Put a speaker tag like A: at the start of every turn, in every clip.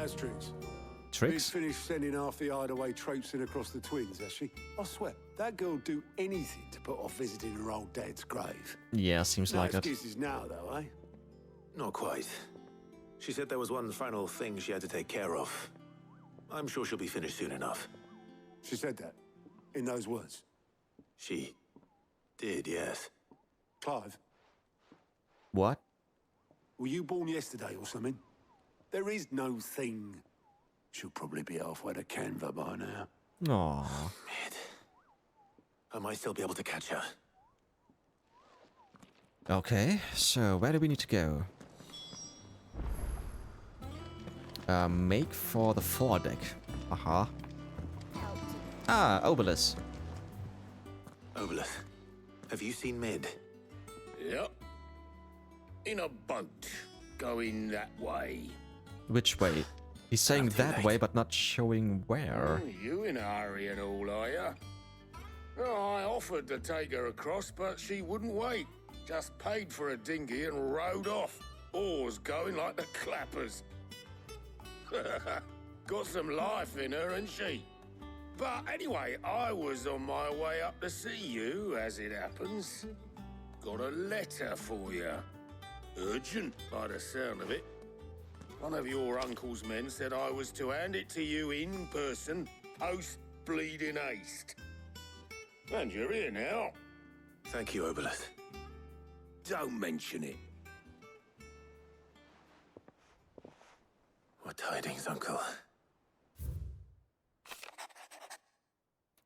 A: How's Tricks?
B: Tricks?
A: She's finished sending half the Hideaway traipsing across the twins, has she? I swear, that girl'd do anything to put off visiting her old dad's grave.
B: Yeah, seems like it.
A: No excuses now, though, eh?
C: Not quite. She said there was one final thing she had to take care of. I'm sure she'll be finished soon enough.
A: She said that? In those words?
C: She did, yes.
A: Clive,
B: What?
A: were you born yesterday or something? There is no thing. She'll probably be halfway to Kanver by now.
B: Aww.
C: Mid. I might still be able to catch her.
B: Okay, so where do we need to go? Make for the foredeck. Aha. Ah, Obolus.
C: Obolus, have you seen Mid?
D: Yep. In a boat, going that way.
B: Which way? He's saying
C: Not too
B: that
C: late.
B: way, but not showing where.
D: You in a hurry and all, are ya? Oh, I offered to take her across, but she wouldn't wait. Just paid for a dinghy and rowed off. Oars going like the clappers. Got some life in her, ain't she? But anyway, I was on my way up to see you, as it happens. Got a letter for you. Urgent, by the sound of it. One of your uncle's men said I was to hand it to you in person, post-bleeding haste. And you're here now.
C: Thank you, Obolus.
D: Don't mention it.
C: What tidings, Uncle?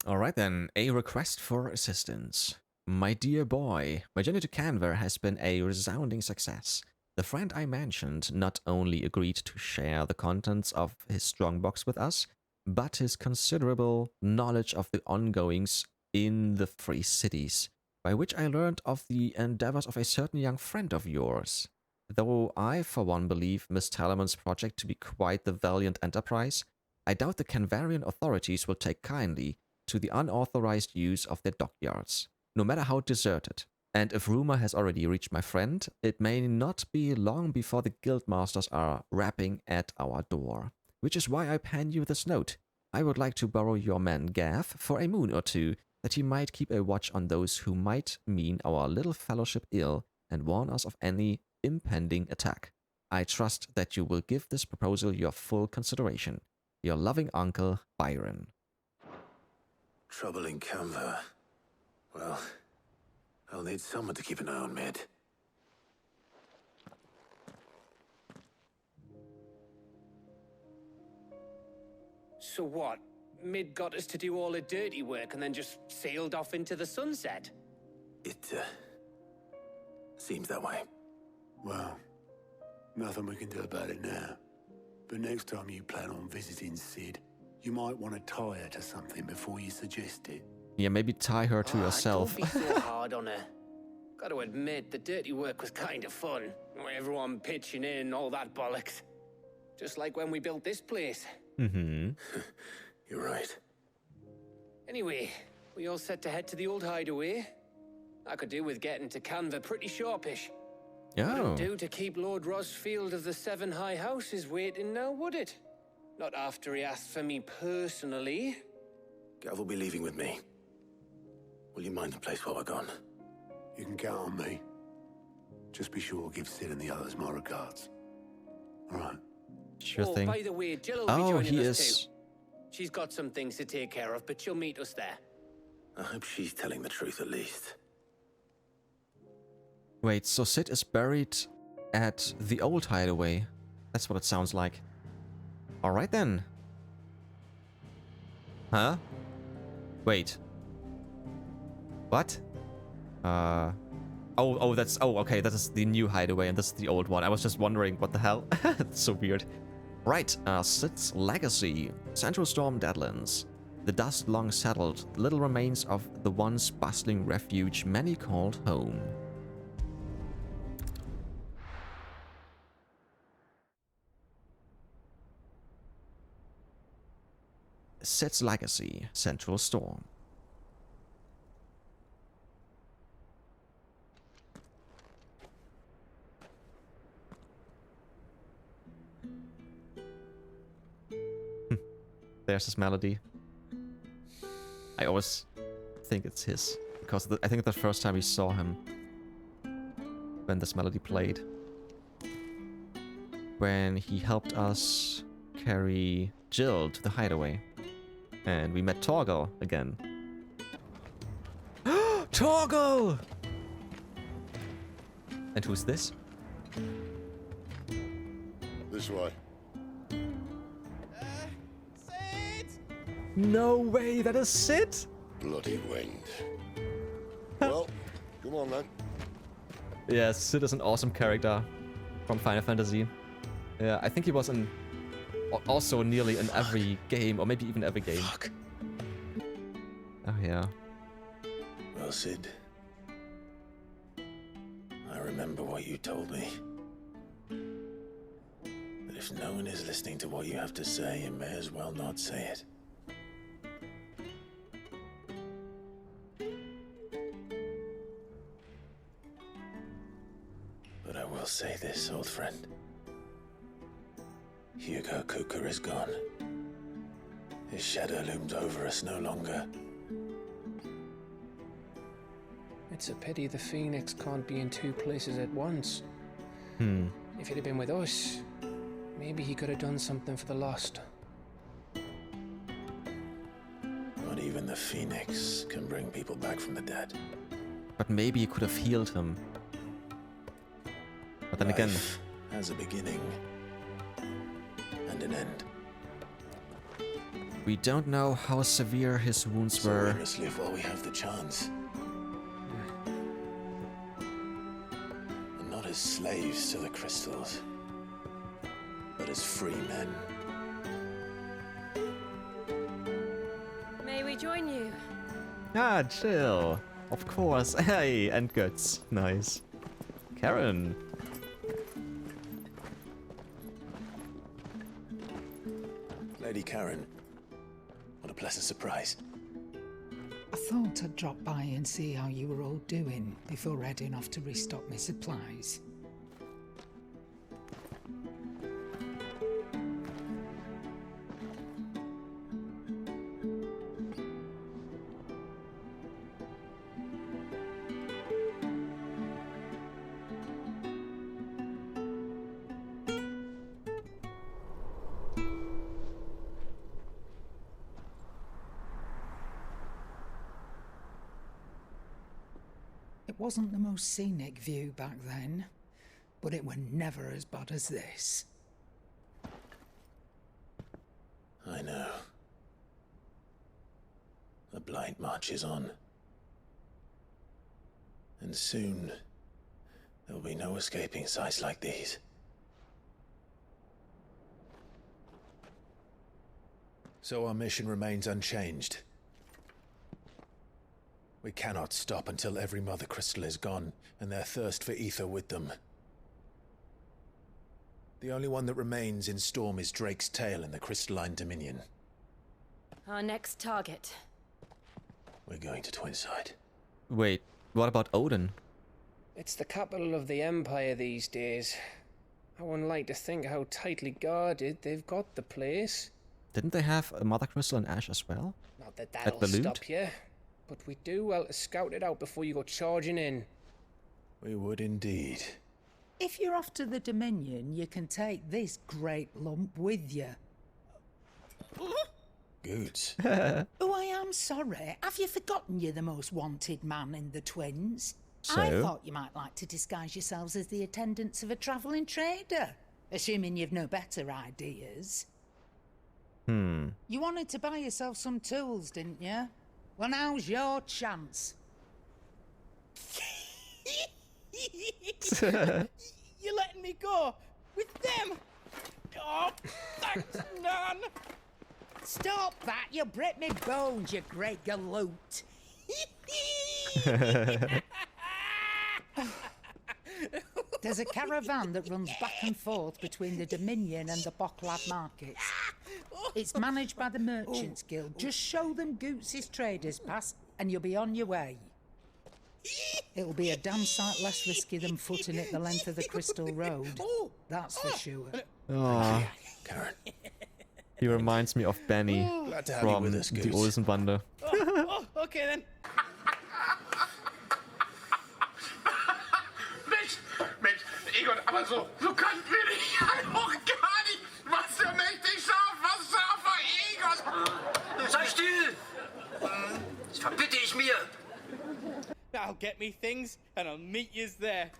B: Alright then, a request for assistance. My dear boy, my journey to Kanver has been a resounding success. The friend I mentioned not only agreed to share the contents of his strongbox with us, but his considerable knowledge of the ongoings in the Free Cities, by which I learned of the endeavors of a certain young friend of yours. Though I, for one, believe Miss Talamon's project to be quite the valiant enterprise, I doubt the Kanverian authorities will take kindly to the unauthorized use of their dockyards, no matter how deserted. And if rumor has already reached my friend, it may not be long before the guildmasters are rapping at our door. Which is why I pen you this note. I would like to borrow your man Gav for a moon or two, that he might keep a watch on those who might mean our little fellowship ill and warn us of any impending attack. I trust that you will give this proposal your full consideration. Your loving uncle, Byron.
C: Trouble in Kanver. Well, I'll need someone to keep an eye on Mid.
E: So what? Mid got us to do all the dirty work and then just sailed off into the sunset?
C: It, seems that way.
A: Well, nothing we can do about it now. But next time you plan on visiting Cid, you might want to tie her to something before you suggest it.
B: Yeah, maybe tie her to yourself.
E: Don't be so hard on her. Gotta admit, the dirty work was kind of fun. Everyone pitching in, all that bollocks. Just like when we built this place.
B: Mm-hmm.
C: You're right.
E: Anyway, we all set to head to the old hideaway. I could do with getting to Kanver pretty sharpish.
B: Oh.
E: Wouldn't do to keep Lord Rosfield of the Seven High Houses waiting now, would it? Not after he asked for me personally.
C: Gav will be leaving with me. Will you mind the place while we're gone?
A: You can count on me. Just be sure to give Cid and the others my regards. All right.
B: Sure
E: Oh,
B: thing.
E: by the way, Jill will be
B: Oh,
E: joining
B: he
E: us
B: is.
E: too. She's got some things to take care of, but she'll meet us there.
C: I hope she's telling the truth at least.
B: Wait, so Cid is buried at the old hideaway. That's what it sounds like. Alright then. Huh? Wait. What? Oh, that's... Oh, okay, that is the new hideaway, and this is the old one. I was just wondering, what the hell? It's so weird. Right, Cid's legacy. Central Storm Deadlands. The dust long settled, little remains of the once bustling refuge many called home. Cid's legacy, Central Storm. There's his melody. I always think it's his, because I think the first time we saw him, when this melody played, when he helped us carry Jill to the hideaway, and we met Torgal again. Torgal! And who's this?
D: This way.
F: Cid!
B: No way, that is Cid!
D: Bloody wind. Well, come on then.
B: Yeah, Cid is an awesome character from Final Fantasy. Yeah, I think he was in also nearly in every game, or maybe even every game.
C: Fuck.
B: Oh yeah.
C: Well, Cid, I remember what you told me. But if no one is listening to what you have to say, you may as well not say it. But I will say this, old friend. Hugo Kuka is gone. His shadow looms over us no longer.
E: It's a pity the Phoenix can't be in two places at once. If he'd have been with us, maybe he could have done something for the lost.
C: Not even the Phoenix can bring people back from the dead.
B: But maybe he could have healed him. But then again,
C: Life has a beginning and an end.
B: we don't know how severe his wounds
C: So
B: were.
C: we must live while we have the chance. And not as slaves to the crystals, but as free men.
G: May we join you?
B: Ah, Jill. Of course. Hey, and Goetz. Nice. Karen.
C: Lady Karen, what a pleasant surprise.
F: I thought I'd drop by and see how you were all doing before heading off to restock my supplies. It wasn't the most scenic view back then, but it were never as bad as this.
C: I know. The blight marches on. And soon, there will be no escaping sights like these. So our mission remains unchanged. We cannot stop until every Mothercrystal is gone, and their thirst for ether with them. The only one that remains in Storm is Drake's tail in the Crystalline Dominion.
G: Our next target.
C: We're going to Twinside.
B: Wait, what about Odin?
E: It's the capital of the Empire these days. I wouldn't like to think how tightly guarded they've got the place.
B: Didn't they have a Mothercrystal in Ash as well?
E: Not that that'll
B: Ballooned?
E: stop you, but we do well to scout it out before you go charging in.
C: We would indeed.
F: If you're off to the Dominion, you can take this great lump with you.
C: Goetz.
F: Oh, I am sorry. Have you forgotten you're the most wanted man in the Twins?
B: So?
F: I thought you might like to disguise yourselves as the attendants of a travelling trader, assuming you've no better ideas. You wanted to buy yourself some tools, didn't you? Well, now's your chance. You're letting me go with them? Oh, thanks, Nan. Stop that! You'll break me bones, you great galoot. There's a caravan that runs back and forth between the Dominion and the Boklad markets. It's managed by the Merchants Guild. Just show them Goetz's traders pass and you'll be on your way. It'll be a damn sight less risky than footing it the length of the Crystal Road. That's for sure.
B: Aw.
C: Karen.
B: He reminds me of Benny
E: Glad to have you
B: from
E: with us,
B: the
E: Goetz.
B: Olsenbande.
E: Okay then.
H: Mensch, Egon, aber so könnten wir dich halt auch gar nicht. Was für mächtig scharf, was scharfer Egon.
I: Sei still! Das verbitte ich mir.
J: I'll get me things and I'll meet yous there.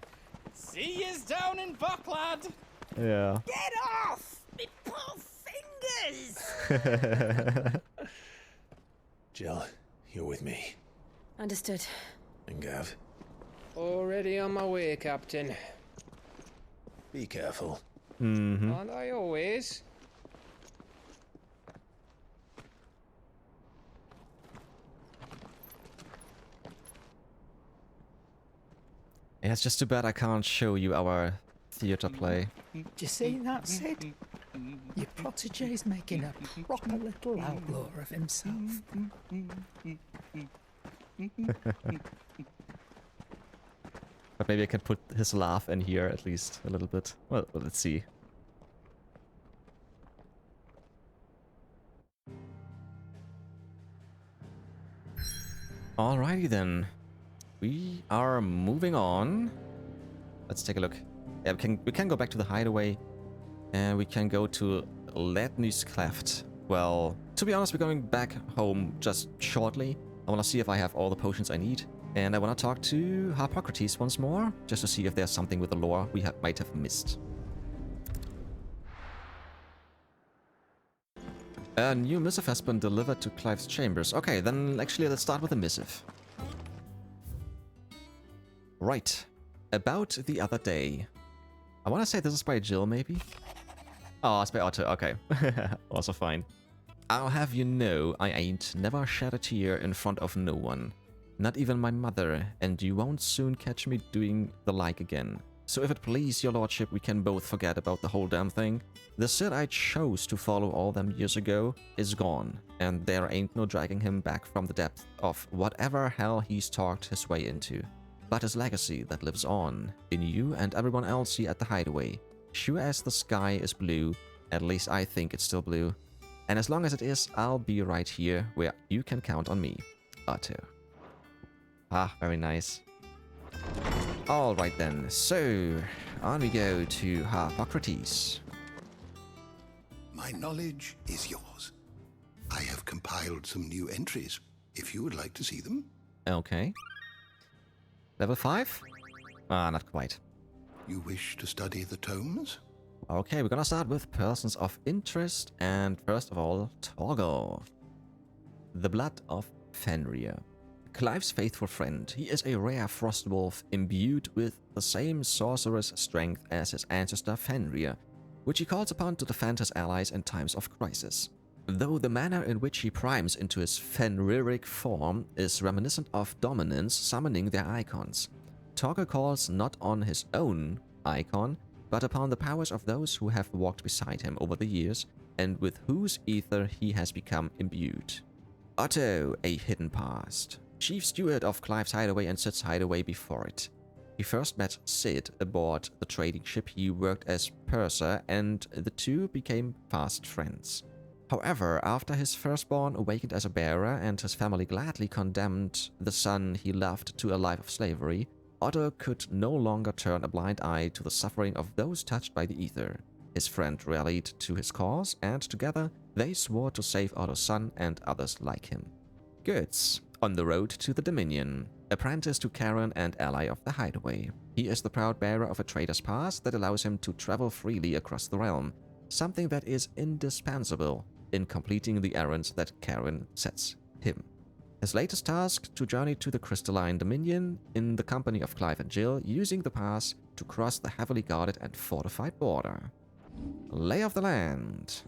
J: See yous down in Boklad.
B: Yeah.
F: Get off! Me poor fingers!
C: Jill, you're with me.
G: Understood.
C: And Gav,
E: Already on my way, Captain.
C: be careful.
E: Aren't I always?
B: Yeah, it's just too bad I can't show you our theater play.
F: Do you see that, Cid? Your protege's making a proper little outlaw of himself.
B: But maybe I can put his laugh in here at least a little bit. Well, let's see. Alrighty then. We are moving on. Let's take a look. Yeah, we can go back to the hideaway, and we can go to Laetny's cleft. Well, to be honest, we're going back home just shortly. I want to see if I have all the potions I need, and I want to talk to Harpocrates once more, just to see if there's something with the lore we might have missed. A new missive has been delivered to Clive's chambers. Okay, then actually let's start with the missive. Right. About the other day. I want to say this is by Jill, maybe? Oh, it's by Otto. Okay. Also fine. I'll have you know I ain't never shed a tear in front of no one. Not even my mother, and you won't soon catch me doing the like again. So if it please your lordship, we can both forget about the whole damn thing. The Cid I chose to follow all them years ago is gone, and there ain't no dragging him back from the depth of whatever hell he's talked his way into. But his legacy that lives on, in you and everyone else here at the hideaway. Sure as the sky is blue, at least I think it's still blue. And as long as it is, I'll be right here where you can count on me. Otto. Ah, very nice. Alright then, so on we go to Harpocrates.
K: My knowledge is yours. I have compiled some new entries, if you would like to see them.
B: Okay. Level 5? Ah, not quite.
K: You wish to study the tomes?
B: Okay, we're gonna start with persons of interest, and first of all, Torgal. The Blood of Fenrir. Clive's faithful friend. He is a rare frost wolf imbued with the same sorcerer's strength as his ancestor Fenrir, which he calls upon to defend his allies in times of crisis. Though the manner in which he primes into his Fenriric form is reminiscent of dominants summoning their icons, Torgal calls not on his own icon, but upon the powers of those who have walked beside him over the years, and with whose ether he has become imbued. Otto, a hidden past. Chief steward of Clive's hideaway and Cid's hideaway before it. He first met Cid aboard the trading ship he worked as purser, and the two became fast friends. However, after his firstborn awakened as a bearer and his family gladly condemned the son he loved to a life of slavery, Otto could no longer turn a blind eye to the suffering of those touched by the ether. His friend rallied to his cause, and together they swore to save Otto's son and others like him. Goetz, on the road to the Dominion. Apprentice to Karen and ally of the hideaway. He is the proud bearer of a trader's pass that allows him to travel freely across the realm, something that is indispensable in completing the errands that Karen sets him. His latest task, to journey to the Crystalline Dominion in the company of Clive and Jill, using the pass to cross the heavily guarded and fortified border. Lay of the land.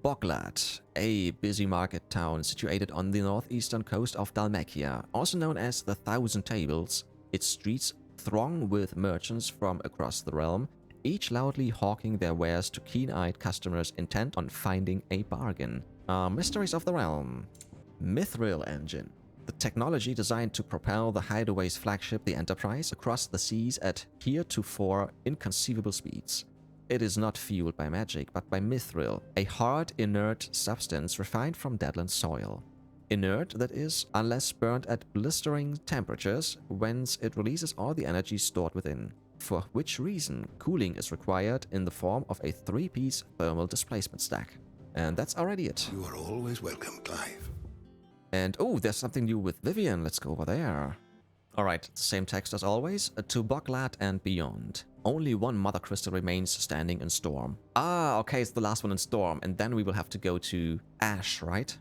B: Boklad, a busy market town situated on the northeastern coast of Dalmatia, also known as the Thousand Tables. Its streets throng with merchants from across the realm, each loudly hawking their wares to keen-eyed customers intent on finding a bargain. Mysteries of the realm. Mithril engine. The technology designed to propel the hideaway's flagship, the Enterprise, across the seas at heretofore inconceivable speeds. it is not fueled by magic, but by mithril, a hard, inert substance refined from deadland soil. Inert, that is, unless burned at blistering temperatures, whence it releases all the energy stored within, for which reason cooling is required in the form of a 3-piece thermal displacement stack. And that's already it.
K: You are always welcome, Clive.
B: And oh, there's something new with Vivian. Let's go over there. Alright, same text as always. To Boklad and beyond. Only one Mothercrystal remains standing in Storm. Ah, okay, it's the last one in Storm. And then we will have to go to Ash, right?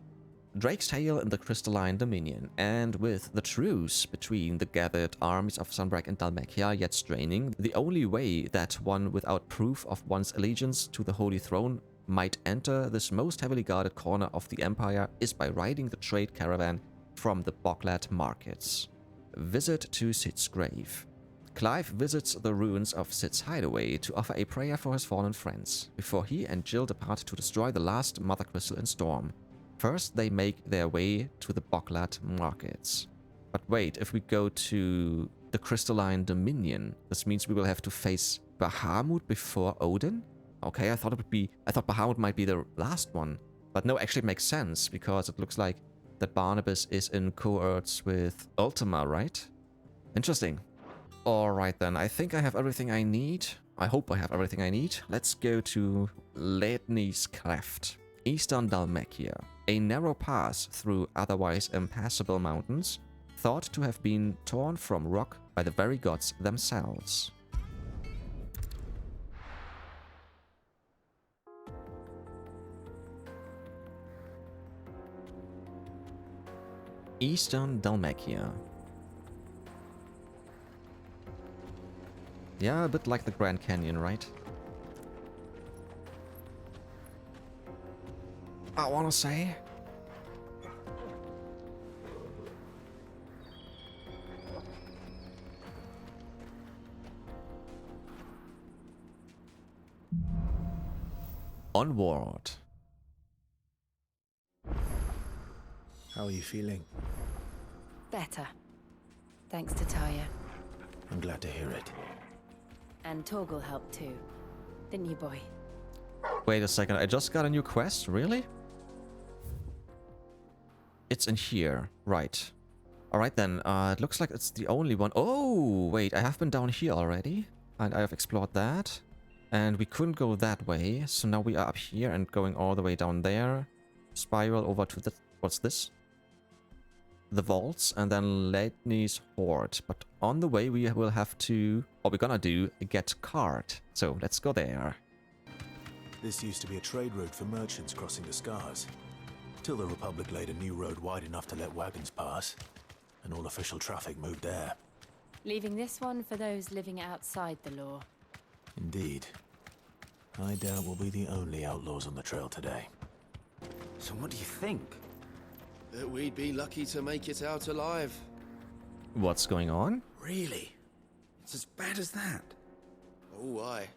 B: Drake's Tale in the Crystalline Dominion. And with the truce between the gathered armies of Sunbreak and Dhalmekia yet straining, the only way that one without proof of one's allegiance to the Holy Throne might enter this most heavily guarded corner of the Empire is by riding the trade caravan from the Boklad markets. Visit to Cid's grave. Clive visits the ruins of Cid's hideaway to offer a prayer for his fallen friends, before he and Jill depart to destroy the last Mothercrystal in Storm. First, they make their way to the Boklad markets. But wait, if we go to the Crystalline Dominion, this means we will have to face Bahamut before Odin? Okay, I thought Bahamut might be the last one. But no, actually it makes sense, because it looks like that Barnabas is in cohorts with Ultima, right? Interesting. Alright then, I think I have everything I need. I hope I have everything I need. Let's go to Laetny's Cleft, Eastern Dhalmekia, a narrow pass through otherwise impassable mountains, thought to have been torn from rock by the very gods themselves. Eastern Dhalmekia. Yeah, a bit like the Grand Canyon, right? I wanna say. Onward.
C: How are you feeling?
G: Better. Thanks to Taya.
C: I'm glad to hear it.
G: And Torgal helped too. Didn't you, boy?
B: Wait a second, I just got a new quest? Really? It's in here. Right. Alright then, it looks like it's the only one. Oh, wait, I have been down here already. And I have explored that. And we couldn't go that way. So now we are up here and going all the way down there. Spiral over to the... What's this? The vaults, and then Laetny's Hoard. But on the way we will have to... What we're gonna do, get cart. So let's go there.
C: This used to be a trade route for merchants crossing the Scars, till the Republic laid a new road wide enough to let wagons pass, and all official traffic moved there.
G: Leaving this one for those living outside the law.
C: Indeed. I doubt we'll be the only outlaws on the trail today.
I: So what do you think?
L: That we'd be lucky to make it out alive.
B: What's going on?
I: Really? It's as bad as that?
L: Oh, aye.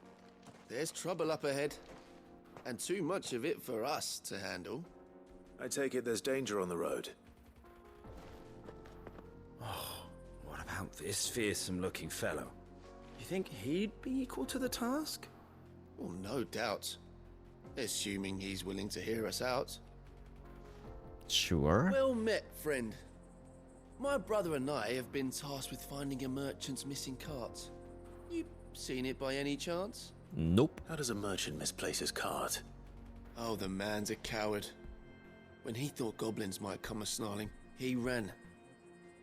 L: There's trouble up ahead. And too much of it for us to handle.
C: I take it there's danger on the road.
I: Oh, what about this fearsome-looking fellow? You think he'd be equal to the task?
L: Well, no doubt. Assuming he's willing to hear us out.
B: Sure.
L: Well met, friend. My brother and I have been tasked with finding a merchant's missing cart. You seen it by any chance?
B: Nope.
C: How does a merchant misplace his cart?
L: Oh, the man's a coward. When he thought goblins might come a-snarling, he ran,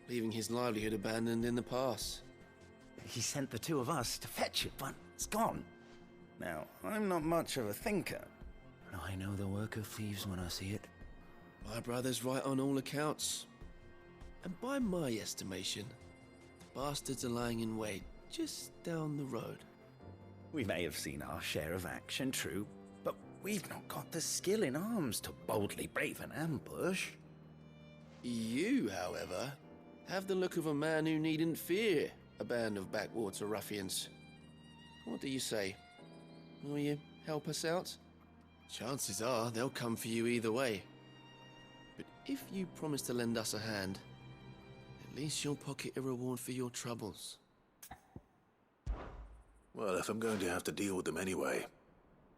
L: leaving his livelihood abandoned in the pass.
I: He sent the two of us to fetch it, but it's gone. Now, I'm not much of a thinker, but I know the work of thieves when I see it.
L: My brother's right on all accounts. And by my estimation, the bastards are lying in wait just down the road.
I: We may have seen our share of action, true, but we've not got the skill in arms to boldly brave an ambush.
L: You, however, have the look of a man who needn't fear a band of backwater ruffians. What do you say? Will you help us out? Chances are they'll come for you either way. But if you promise to lend us a hand, at least you'll pocket a reward for your troubles.
C: Well, if I'm going to have to deal with them anyway,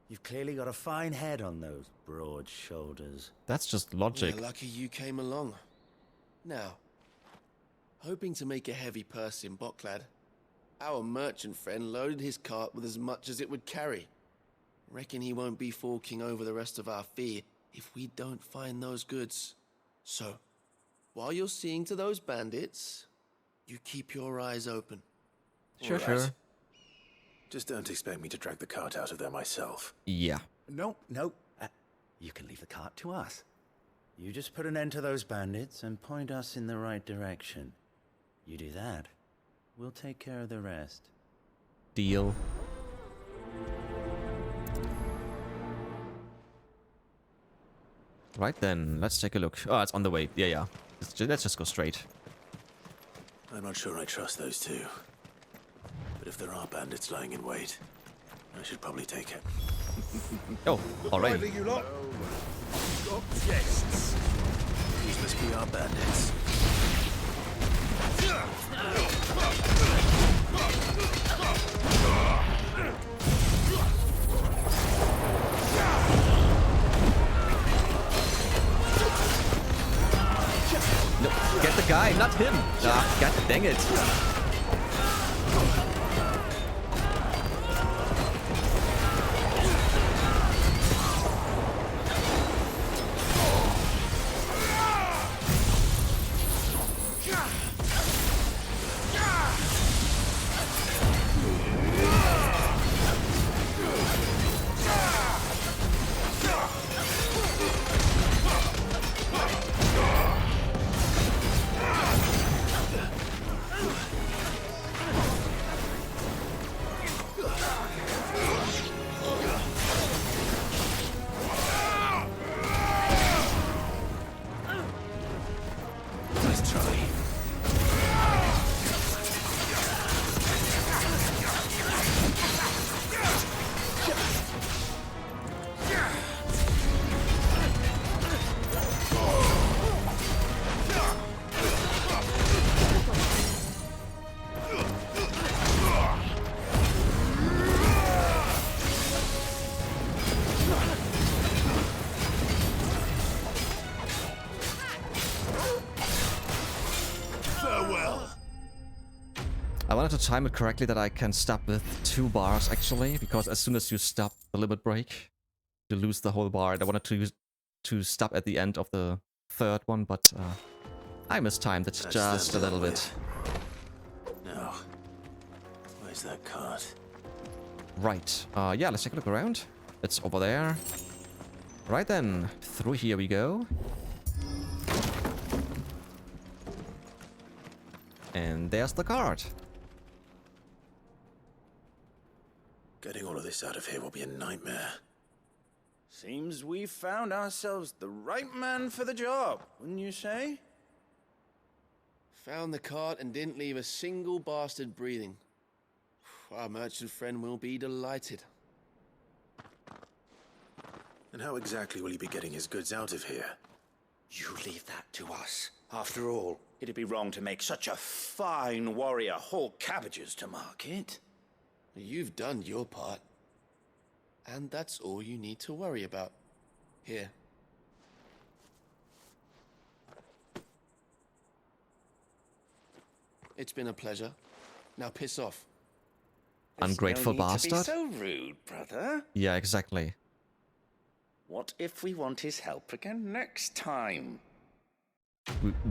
I: You've clearly got a fine head on those broad shoulders.
B: That's just logic.
L: Yeah, lucky you came along. Now, hoping to make a heavy purse in Boklad, our merchant friend loaded his cart with as much as it would carry. Reckon he won't be forking over the rest of our fee if we don't find those goods. So, while you're seeing to those bandits, you keep your eyes open.
B: Sure,
C: All
B: sure.
C: right. Just don't expect me to drag the cart out of there myself.
B: Yeah.
I: No. You can leave the cart to us. You just put an end to those bandits and point us in the right direction. You do that, we'll take care of the rest.
B: Deal. Right then, let's take a look. Oh, it's on the way. Yeah. Let's just go straight.
C: I'm not sure I trust those two. But if there are bandits lying in wait, I should probably take it.
B: Oh, already.
C: You lot. Got guests. These must be our bandits.
B: No, get the guy, not him. Ah, god dang it. I wanted to time it correctly that I can stop with 2 bars actually, because as soon as you stop the limit break, you lose the whole bar. I wanted to stop at the end of the 3rd one, but I mistimed it just a little bit.
C: No. Where's that cart?
B: Right. Yeah, let's take a look around. It's over there. Right then, through here we go. And there's the cart.
C: Getting all of this out of here will be a nightmare.
I: Seems we've found ourselves the right man for the job, wouldn't you say?
L: Found the cart and didn't leave a single bastard breathing. Our merchant friend will be delighted.
C: And how exactly will he be getting his goods out of here?
M: You leave that to us. After all, it'd be wrong to make such a fine warrior haul cabbages to market.
L: You've done your part. And that's all you need to worry about. Here. It's been a pleasure. Now piss off.
B: Ungrateful bastard.
M: To be so rude, brother.
B: Yeah, exactly.
M: What if we want his help again next time?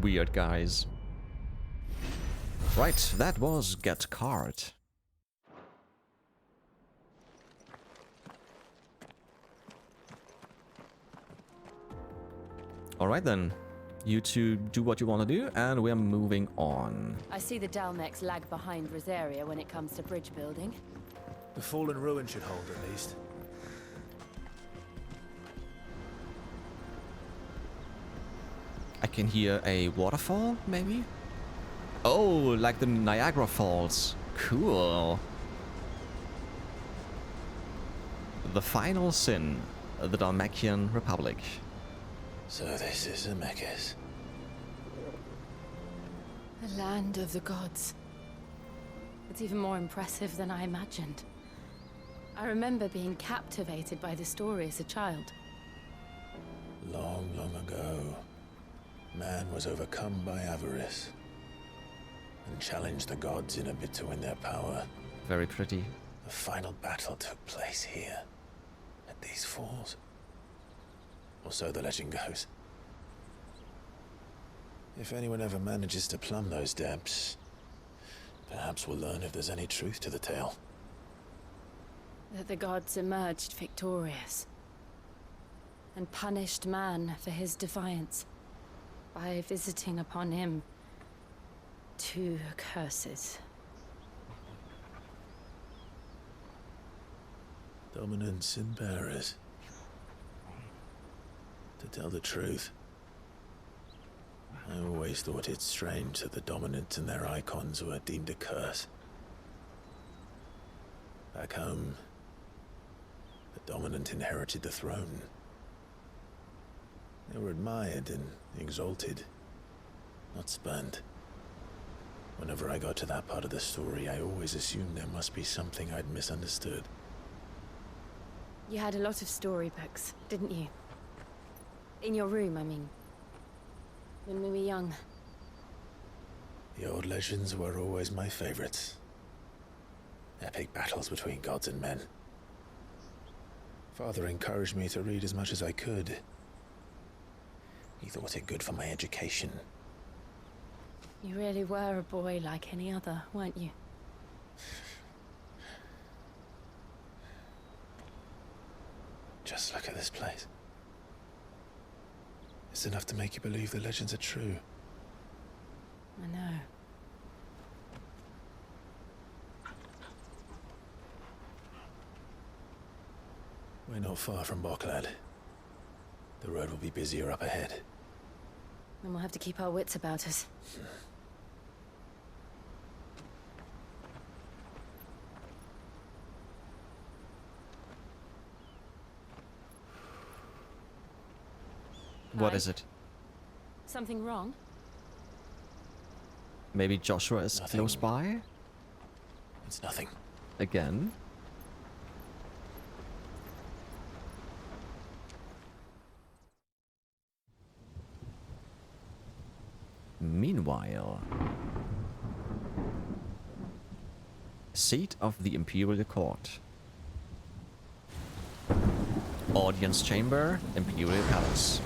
B: Weird guys. Right, that was Get Cart. Alright then. You two do what you want to do, and we're moving on.
G: I see the Dalmex lag behind Rosaria when it comes to bridge building.
C: The fallen ruin should hold, at least.
B: I can hear a waterfall, maybe? Oh, like the Niagara Falls. Cool. The final sin, the Dalmacian Republic.
C: So this is Zemeckis.
G: The land of the gods. It's even more impressive than I imagined. I remember being captivated by the story as a child.
C: Long, long ago, man was overcome by avarice and challenged the gods in a bid to win their power.
B: Very pretty.
C: The final battle took place here, at these falls. Or so the legend goes. If anyone ever manages to plumb those depths, perhaps we'll learn if there's any truth to the tale.
G: That the gods emerged victorious and punished man for his defiance by visiting upon him 2 curses.
C: Dominants and bearers. To tell the truth, I always thought it strange that the dominants and their icons were deemed a curse. Back home, the dominant inherited the throne. They were admired and exalted, not spurned. Whenever I got to that part of the story, I always assumed there must be something I'd misunderstood.
G: You had a lot of storybooks, didn't you? In your room, I mean. When we were young.
C: The old legends were always my favorites. Epic battles between gods and men. Father encouraged me to read as much as I could. He thought it good for my education.
G: You really were a boy like any other, weren't you?
C: Just look at this place. It's enough to make you believe the legends are true.
G: I know.
C: We're not far from Boklad. The road will be busier up ahead.
G: Then we'll have to keep our wits about us.
B: What is it?
G: Something wrong?
B: Maybe Joshua is close by?
C: It's nothing.
B: Again? Meanwhile... Seat of the Imperial Court. Audience Chamber, Imperial Palace.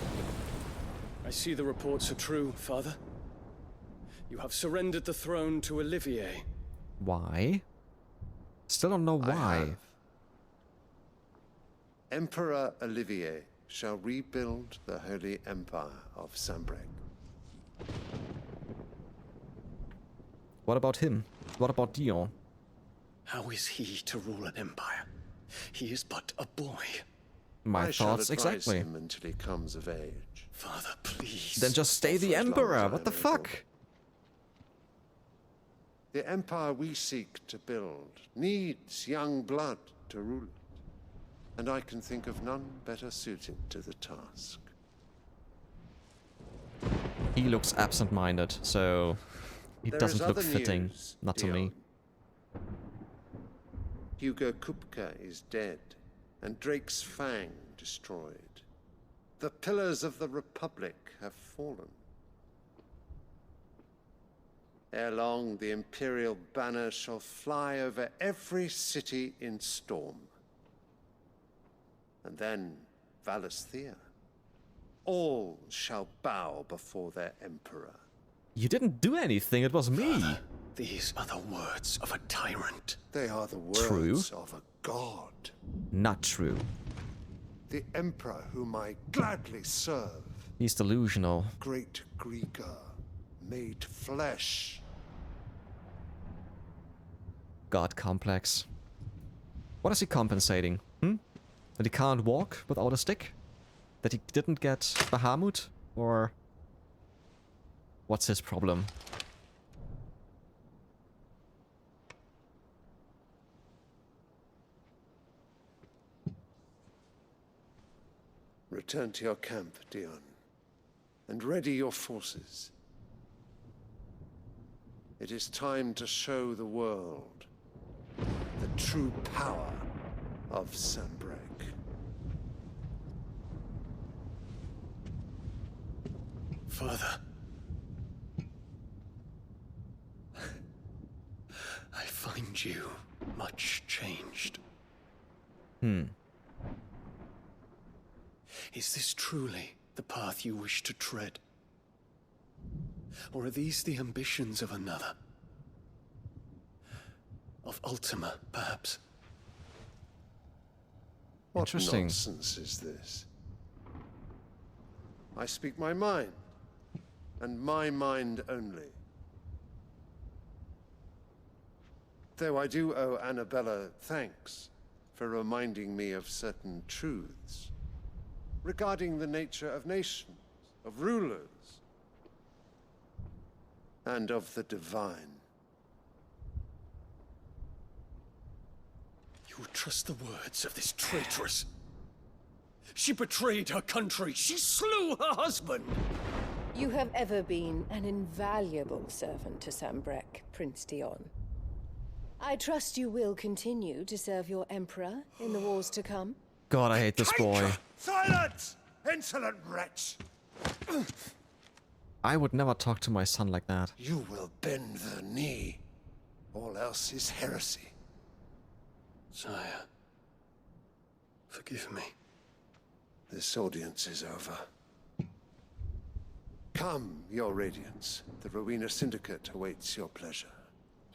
N: I see the reports are true, Father. You have surrendered the throne to Olivier.
B: Why? Still don't know why.
O: Emperor Olivier shall rebuild the Holy Empire of Sambrec.
B: What about him? What about Dion?
N: How is he to rule an empire? He is but a boy.
B: My thoughts exactly.
O: Him until he comes of age.
N: Father, please.
B: Then just stay the Emperor. What the fuck?
O: The empire we seek to build needs young blood to rule it, and I can think of none better suited to the task.
B: He looks absent-minded, so he doesn't look fitting.
O: News,
B: not to
O: Dion.
B: me.
O: Hugo Kupka is dead, and Drake's Fang destroyed. The pillars of the Republic have fallen. Ere long, the Imperial banner shall fly over every city in storm. And then, Valisthea. All shall bow before their Emperor.
B: You didn't do anything, it was me.
N: Father, these are the words of a tyrant.
O: They are the words
B: True.
O: of a god.
B: Not true.
O: The Emperor whom I gladly serve.
B: He's delusional.
O: Great Greeker, made flesh.
B: God complex. What is he compensating? That he can't walk without a stick? That he didn't get Bahamut? Or... what's his problem?
O: Return to your camp, Dion, and ready your forces. It is time to show the world the true power of Sanbreque.
N: Father. I find you much changed. Is this truly the path you wish to tread? Or are these the ambitions of another? Of Ultima, perhaps?
O: What
B: Interesting.
O: nonsense is this? I speak my mind, and my mind only. Though I do owe Annabella thanks for reminding me of certain truths regarding the nature of nations, of rulers, and of the divine.
N: You would trust the words of this traitress? She betrayed her country. She slew her husband.
P: You have ever been an invaluable servant to Sanbreque, Prince Dion. I trust you will continue to serve your Emperor in the wars to come.
B: God, I hate this boy.
O: Silence! Insolent wretch!
B: I would never talk to my son like that.
O: You will bend the knee. All else is heresy.
N: Sire, forgive me.
O: This audience is over. Come, your Radiance. The Rowena Syndicate awaits your pleasure.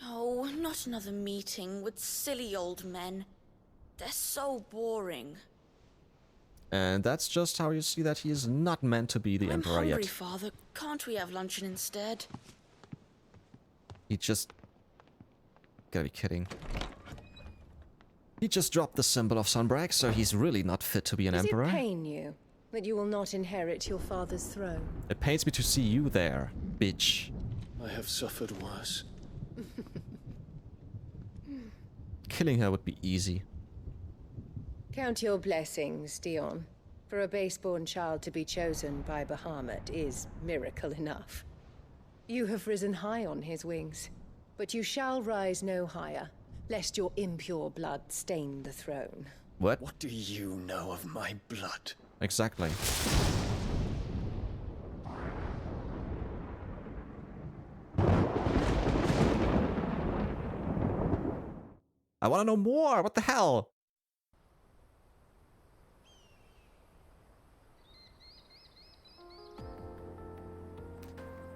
Q: Oh, not another meeting with silly old men. They're so boring.
B: And that's just how you see that he is not meant to be the
Q: I'm
B: Emperor
Q: hungry,
B: yet.
Q: Father. Can't we have luncheon instead?
B: He just... Gotta be kidding. He just dropped the symbol of Sanbreque, so he's really not fit to be an
P: Does
B: Emperor.
P: it pain you that you will not inherit your father's throne?
B: It pains me to see you there, bitch.
N: I have suffered worse.
B: Killing her would be easy.
P: Count your blessings, Dion. For a base-born child to be chosen by Bahamut is miracle enough. You have risen high on his wings, but you shall rise no higher, lest your impure blood stain the throne.
B: What?
N: What do you know of my blood?
B: Exactly. I want to know more. What the hell?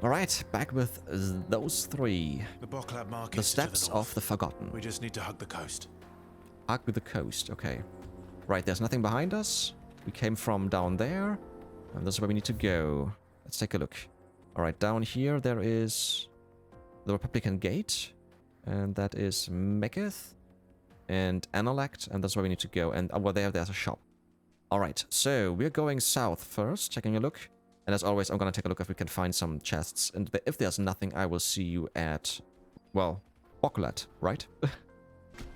B: All right, back with those three.
C: The Boklad market.
B: The steps of the Forgotten.
C: We just need to hug the coast.
B: Hug with the coast. Okay. Right, there's nothing behind us. We came from down there, and this is where we need to go. Let's take a look. All right, down here there is the Republican Gate, and that is Mekith and Analect, and that's where we need to go. And over there's a shop. All right, so we're going south first, taking a look. And as always, I'm gonna take a look if we can find some chests. And if there's nothing, I will see you at, well, Boklad, right?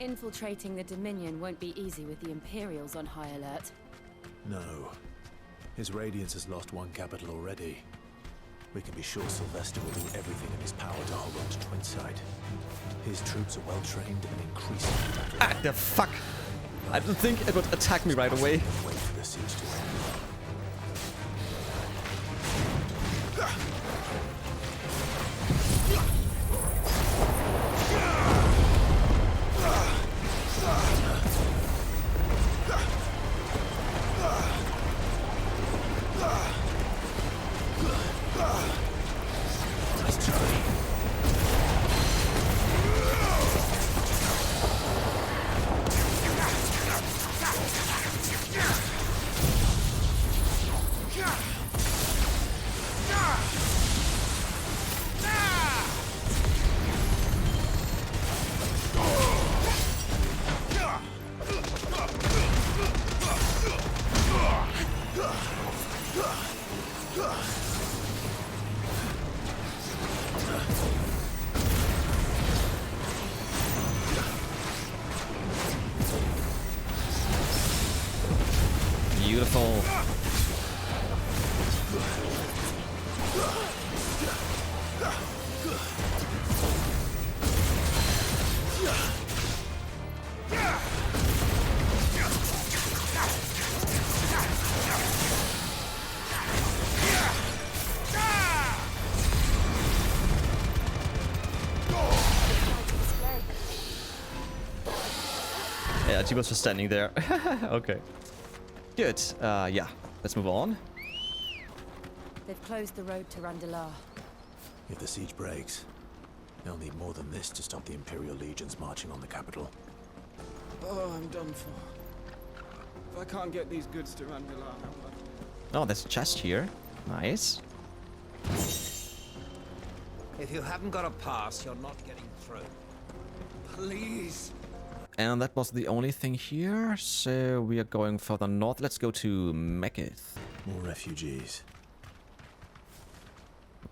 G: Infiltrating the Dominion won't be easy with the Imperials on high alert.
C: No. His Radiance has lost one capital already. We can be sure Sylvester will do everything in his power to hold on to Twinside. His troops are well trained and increasingly battle.
B: Ah, the fuck! I didn't think it would attack me right away.
C: Wait for the siege to end.
B: Yeah, she was just standing there. Okay. Good. Yeah, let's move on.
G: They've closed the road to Randalar.
C: If the siege breaks, they'll need more than this to stop the Imperial legions marching on the capital.
J: Oh, I'm done for. If I can't get these goods to Randalar,
B: Oh, there's a chest here. Nice.
R: If you haven't got a pass, you're not getting through.
J: please.
B: And that was the only thing here, so we are going further north. Let's go to Mekith.
C: More refugees.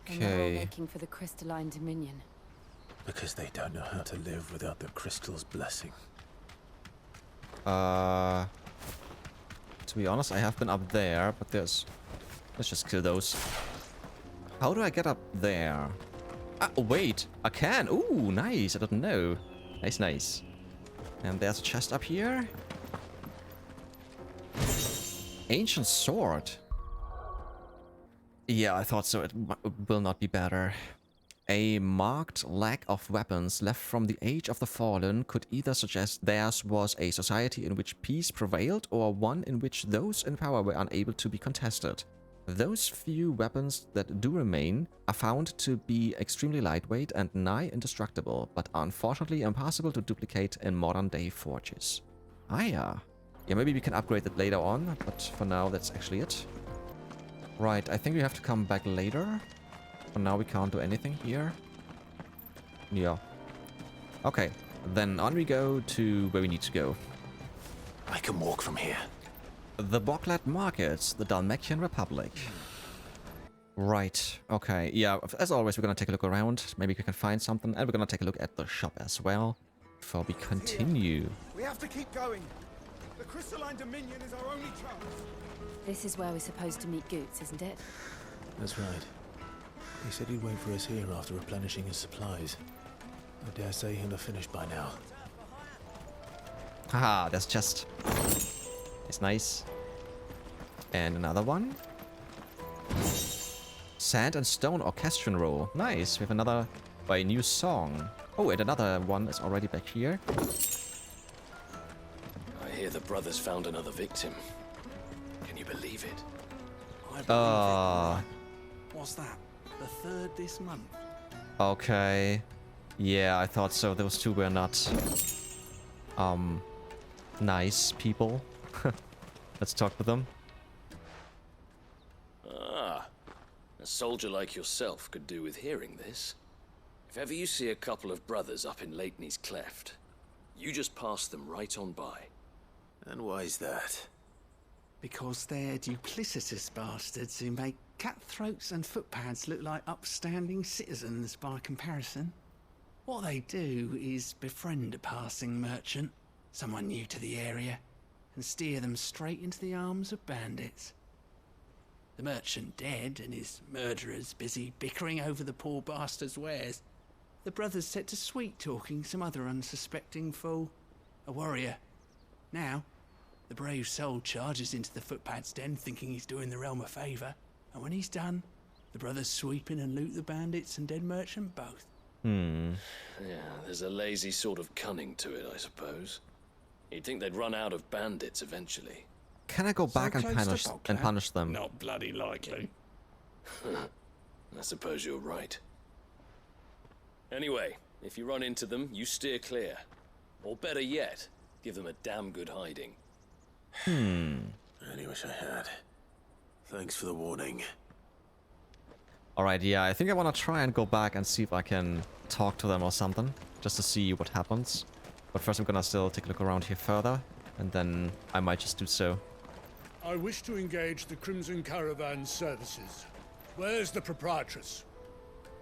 G: And they're all
B: Okay.
G: making for the Crystalline Dominion.
C: Because they don't know how to live without the crystal's blessing.
B: To be honest, I have been up there, but there's... Let's just kill those. How do I get up there? Ah, wait! I can! Ooh, nice! I didn't know. Nice, nice. And there's a chest up here. Ancient sword. Yeah, I thought so. It will not be better. A marked lack of weapons left from the Age of the Fallen could either suggest theirs was a society in which peace prevailed or one in which those in power were unable to be contested. Those few weapons that do remain are found to be extremely lightweight and nigh indestructible, but unfortunately impossible to duplicate in modern-day forges. Ah yeah. Yeah, maybe we can upgrade it later on, but for now that's actually it. Right, I think we have to come back later. For now we can't do anything here. Yeah. Okay, then on we go to where we need to go.
C: I can walk from here.
B: The Boklad Market, the Dalmatian Republic. Right, okay, yeah, as always we're gonna take a look around. Maybe we can find something, and we're gonna take a look at the shop as well before we continue.
J: We have to keep going. The Crystalline Dominion is our only chance.
G: This is where we're supposed to meet Goetz, isn't it?
C: That's right. He said he'd wait for us here after replenishing his supplies. I dare say he'll have finished by now.
B: Haha, there's a chest. It's nice. And another one. Sand and Stone Orchestrion Roll. Nice, we have another by a new song. Oh, and another one is already back here.
N: I hear the brothers found another victim. Can you believe it?
R: What's that? The third this month?
B: Okay. Yeah, I thought so. Those two were not nice people. Let's talk with them.
N: Ah, a soldier like yourself could do with hearing this. If ever you see a couple of brothers up in Laetny's cleft, you just pass them right on by.
C: And why is that?
R: Because they're duplicitous bastards who make cutthroats and footpads look like upstanding citizens by comparison. What they do is befriend a passing merchant, someone new to the area, and steer them straight into the arms of bandits. The merchant dead and his murderers busy bickering over the poor bastard's wares. The brothers set to sweet-talking some other unsuspecting fool, a warrior. Now, the brave soul charges into the footpad's den thinking he's doing the realm a favour, and when he's done, the brothers sweep in and loot the bandits and dead merchant both.
N: Yeah, there's a lazy sort of cunning to it, I suppose. You'd think they'd run out of bandits eventually.
B: Can I go back and
R: close to
B: punish them?
R: Not bloody likely.
N: I suppose you're right. Anyway, if you run into them, you steer clear. Or better yet, give them a damn good hiding.
C: I only wish I had. Thanks for the warning.
B: Alright, yeah, I think I want to try and go back and see if I can talk to them or something. Just to see what happens. But first I'm gonna still take a look around here further. And then I might just do so.
A: I wish to engage the Crimson Caravan services. Where's the proprietress?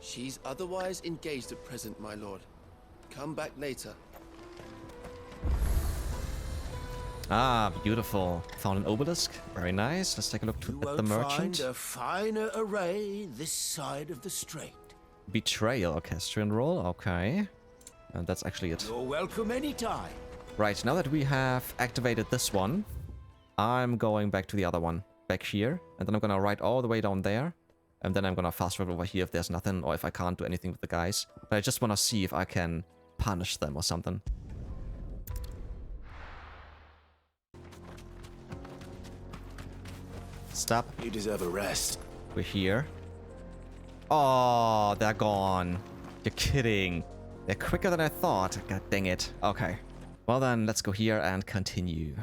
L: She's otherwise engaged at present, my lord. Come back later.
B: Ah, beautiful. Found an obelisk. Very nice. Let's take a look at the merchant.
K: Find a finer array this side of the strait.
B: Betrayal Orchestrion Roll. Okay. And that's actually it.
K: You're welcome anytime.
B: Right, now that we have activated this one, I'm going back to the other one. Back here. And then I'm gonna ride all the way down there. And then I'm gonna fast travel over here if there's nothing or if I can't do anything with the guys. But I just wanna see if I can punish them or something. Stop.
C: You deserve a rest.
B: We're here. Oh, they're gone. You're kidding. They're quicker than I thought. God dang it. Okay. Well then, let's go here and continue.